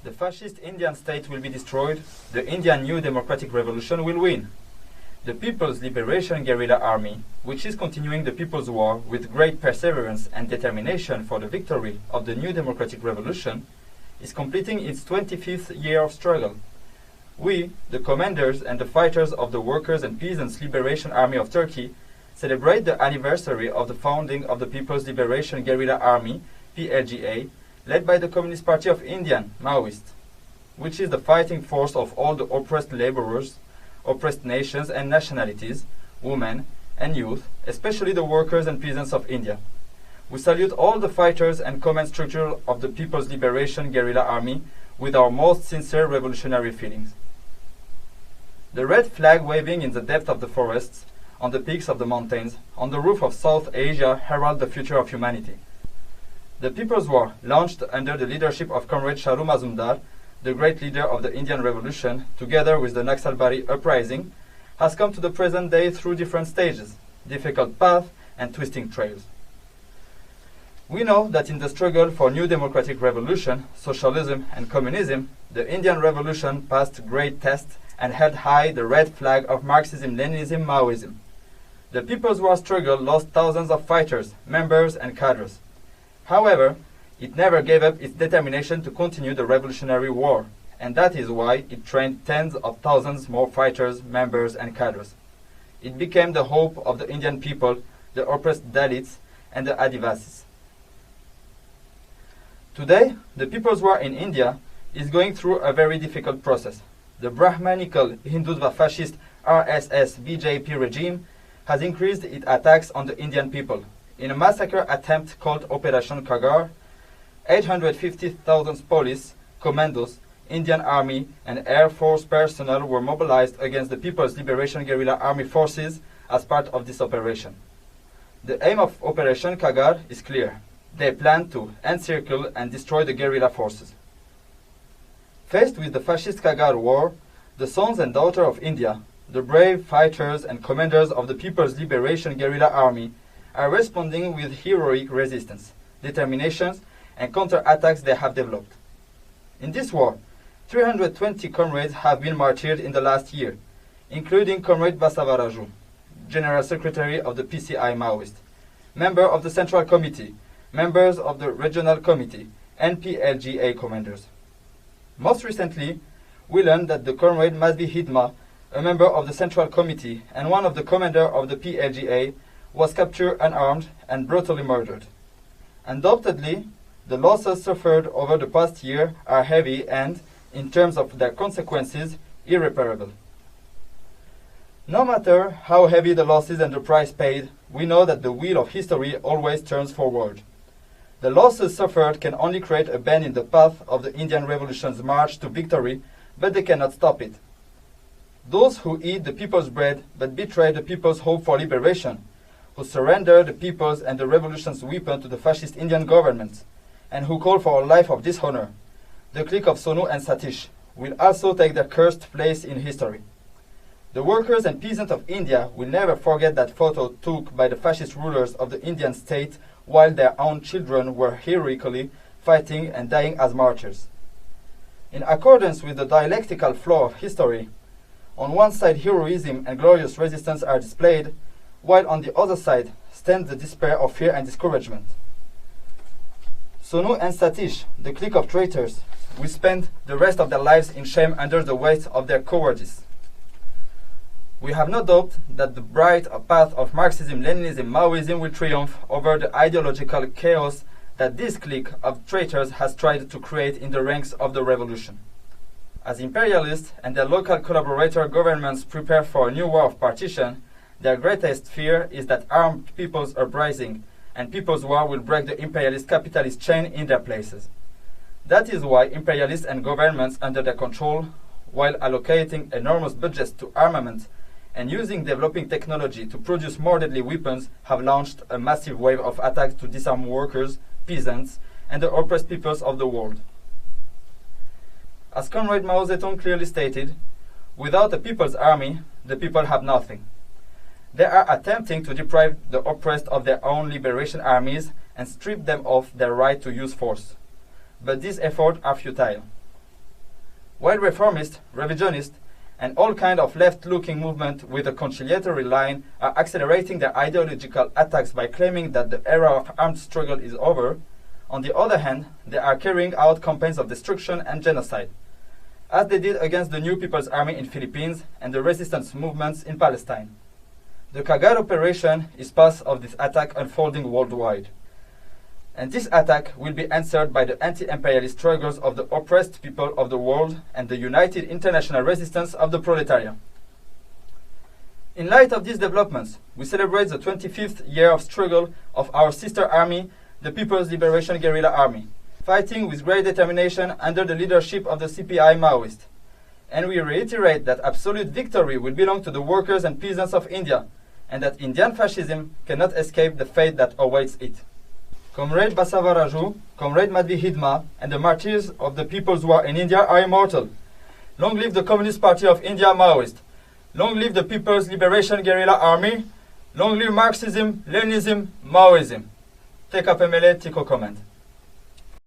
The fascist Indian state will be destroyed, the Indian New Democratic Revolution will win. The People's Liberation Guerrilla Army, which is continuing the People's War with great perseverance and determination for the victory of the New Democratic Revolution, is completing its 25th year of struggle. We, the commanders and the fighters of the Workers' and Peasants' Liberation Army of Turkey, celebrate the anniversary of the founding of the People's Liberation Guerrilla Army, plga, led by the Communist Party of India, Maoist, which is the fighting force of all the oppressed laborers, oppressed nations and nationalities, women and youth, especially the workers and peasants of India. We salute all the fighters and command structure of the People's Liberation Guerrilla Army with our most sincere revolutionary feelings. The red flag waving in the depth of the forests, on the peaks of the mountains, on the roof of South Asia herald the future of humanity. The People's War, launched under the leadership of Comrade Shahrukh Mazumdar, the great leader of the Indian Revolution, together with the Naxalbari uprising, has come to the present day through different stages, difficult paths and twisting trails. We know that in the struggle for new democratic revolution, socialism and communism, the Indian Revolution passed great tests and held high the red flag of Marxism-Leninism, Maoism. The People's War struggle lost thousands of fighters, members and cadres. However, it never gave up its determination to continue the revolutionary war, and that is why it trained tens of thousands more fighters, members and cadres. It became the hope of the Indian people, the oppressed Dalits and the Adivasis. Today, the People's War in India is going through a very difficult process. The Brahmanical Hindutva fascist RSS-BJP regime has increased its attacks on the Indian people. In a massacre attempt called Operation Kagar, 850,000 police, commandos, Indian Army and Air Force personnel were mobilized against the People's Liberation Guerrilla Army forces as part of this operation. The aim of Operation Kagar is clear. They plan to encircle and destroy the guerrilla forces. Faced with the fascist Kagar war, the sons and daughters of India, the brave fighters and commanders of the People's Liberation Guerrilla Army, are responding with heroic resistance, determinations, and counter-attacks they have developed. In this war, 320 comrades have been martyred in the last year, including Comrade Basavaraju, General Secretary of the PCI Maoist, member of the Central Committee, members of the Regional Committee, and plga commanders. Most recently, we learned that the Comrade Mazbi Hidma, a member of the Central Committee and one of the commanders of the plga, was captured unarmed and brutally murdered. Undoubtedly, the losses suffered over the past year are heavy and, in terms of their consequences, irreparable. No matter how heavy the losses and the price paid, we know that the wheel of history always turns forward. The losses suffered can only create a bend in the path of the Indian Revolution's march to victory, but they cannot stop it. Those who eat the people's bread but betray the people's hope for liberation, who surrender the people's and the revolution's weapon to the fascist Indian government, and who call for a life of dishonor, the clique of Sonu and Satish, will also take their cursed place in history. The workers and peasants of India will never forget that photo took by the fascist rulers of the Indian state while their own children were heroically fighting and dying as martyrs. In accordance with the dialectical flow of history, on one side heroism and glorious resistance are displayed, while on the other side stands the despair of fear and discouragement. Sonu and Satish, the clique of traitors, will spend the rest of their lives in shame under the weight of their cowardice. We have no doubt that the bright path of Marxism-Leninism, Maoism will triumph over the ideological chaos that this clique of traitors has tried to create in the ranks of the revolution. As imperialists and their local collaborator governments prepare for a new war of partition, their greatest fear is that armed people's uprising and people's war will break the imperialist-capitalist chain in their places. That is why imperialists and governments under their control, while allocating enormous budgets to armament and using developing technology to produce more deadly weapons, have launched a massive wave of attacks to disarm workers, peasants, and the oppressed peoples of the world. As Comrade Mao Zedong clearly stated, without a people's army, the people have nothing. They are attempting to deprive the oppressed of their own liberation armies and strip them of their right to use force. But these efforts are futile. while reformists, revisionists, and all kinds of left-looking movements with a conciliatory line are accelerating their ideological attacks by claiming that the era of armed struggle is over, on the other hand, they are carrying out campaigns of destruction and genocide, as they did against the New People's Army in Philippines and the resistance movements in Palestine. The Kagar operation is part of this attack unfolding worldwide. And this attack will be answered by the anti-imperialist struggles of the oppressed people of the world and the united international resistance of the proletariat. In light of these developments, we celebrate the 25th year of struggle of our sister army, the People's Liberation Guerrilla Army, fighting with great determination under the leadership of the CPI Maoist. And we reiterate that absolute victory will belong to the workers and peasants of India, and that Indian fascism cannot escape the fate that awaits it. Comrade Basavaraju, Comrade Madhvi Hidma, and the martyrs of the People's War in India are immortal. Long live the Communist Party of India Maoist. Long live the People's Liberation Guerrilla Army. Long live Marxism, Leninism, Maoism. TKPML, Tico comment.